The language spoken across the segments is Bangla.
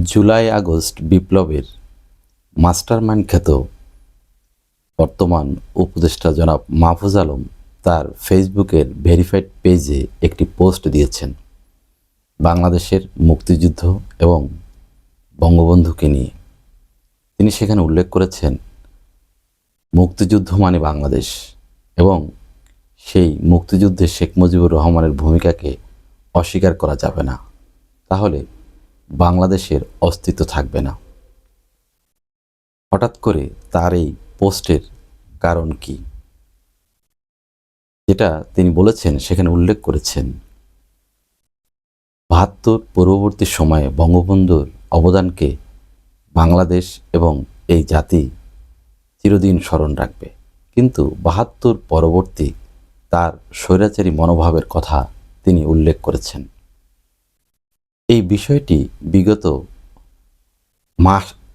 জুলাই আগস্ট বিপ্লবের মাস্টারমাইন্ড খ্যাত বর্তমান উপদেষ্টা জনাব মাহফুজ আলম তার ফেসবুকের ভেরিফাইড পেজে একটি পোস্ট দিয়েছেন বাংলাদেশের মুক্তিযুদ্ধ এবং বঙ্গবন্ধুকে নিয়ে। তিনি সেখানে উল্লেখ করেছেন মুক্তিযুদ্ধ মানে বাংলাদেশ এবং সেই মুক্তিযুদ্ধে শেখ মুজিবুর রহমানের ভূমিকাকে অস্বীকার করা যাবে না, তাহলে বাংলাদেশের অস্তিত্ব থাকবে না। হঠাৎ করে তার এই পোস্টের কারণ কি, যেটা তিনি বলেছেন সেখানে উল্লেখ করেছেন ৭২ পূর্ববর্তী সময়ে বঙ্গবন্ধুর অবদানকে বাংলাদেশ এবং এই জাতি চিরদিন স্মরণ রাখবে, কিন্তু ৭২ পরবর্তী তার স্বৈরাচারী মনোভাবের কথা তিনি উল্লেখ করেছেন। এই বিষয়টি বিগত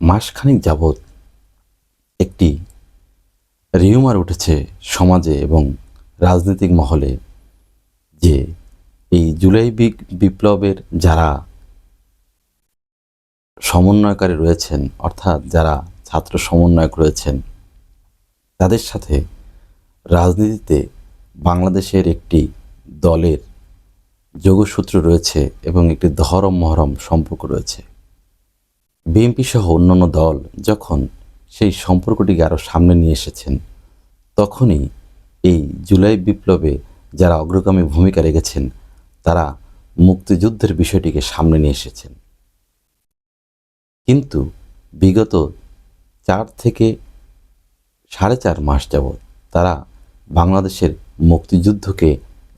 মাসখানেক যাবৎ একটি রিউমার উঠেছে সমাজে এবং রাজনৈতিক মহলে যে এই জুলাই বিপ্লবের যারা সমন্বয়কারী রয়েছেন, অর্থাৎ যারা ছাত্র সমন্বয়ক রয়েছেন, তাদের সাথে রাজনীতিতে বাংলাদেশের একটি দলের যোগসূত্র রয়েছে এবং একটি ধরম মহরম সম্পর্ক রয়েছে। বিএনপি সহ অন্যান্য দল যখন সেই সম্পর্কটিকে আরও সামনে নিয়ে এসেছেন, তখনই এই জুলাই বিপ্লবে যারা অগ্রগামী ভূমিকা রেখেছেন তারা মুক্তিযুদ্ধের বিষয়টিকে সামনে নিয়ে এসেছেন। কিন্তু বিগত 4 থেকে 4.5 মাস যাবৎ তারা বাংলাদেশের মুক্তিযুদ্ধকে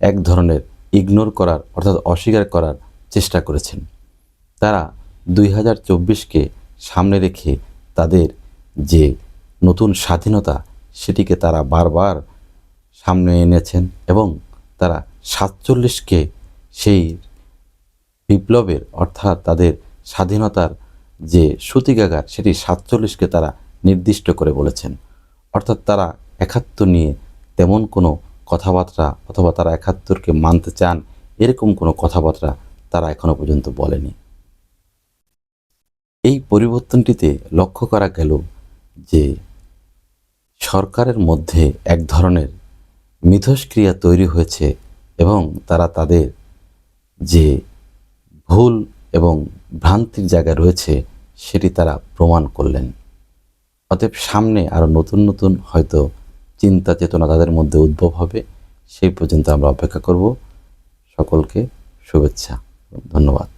এক ধরনের ইগনোর করার, অর্থাৎ অস্বীকার করার চেষ্টা করেছেন। তারা 2024কে সামনে রেখে তাদের যে নতুন স্বাধীনতা সেটিকে তারা বারবার সামনে এনেছেন এবং তারা 47কে সেই বিপ্লবের, অর্থাৎ তাদের স্বাধীনতার যে সূতিকাগার সেটি 47কে তারা নির্দিষ্ট করে বলেছেন। অর্থাৎ তারা 71 নিয়ে তেমন কোনো কথাবার্তা অথবা তারা 71কে মানতে চান এরকম কোনো কথাবার্তা তারা এখনো পর্যন্ত বলেনি। এই পরিবর্তনটিতে লক্ষ্য করা গেল যে সরকারের মধ্যে এক ধরনের মিথস্ক্রিয়া তৈরি হয়েছে এবং তারা তাদের যে ভুল এবং ভ্রান্তির জায়গা রয়েছে সেটি তারা প্রমাণ করলেন। অতএব সামনে আরও নতুন নতুন হয়তো চিন্তা চেতনা তাদের মধ্যে উদ্ভব হবে। সেই পর্যন্ত আমরা অপেক্ষা করব। সকলকে শুভেচ্ছা, ধন্যবাদ।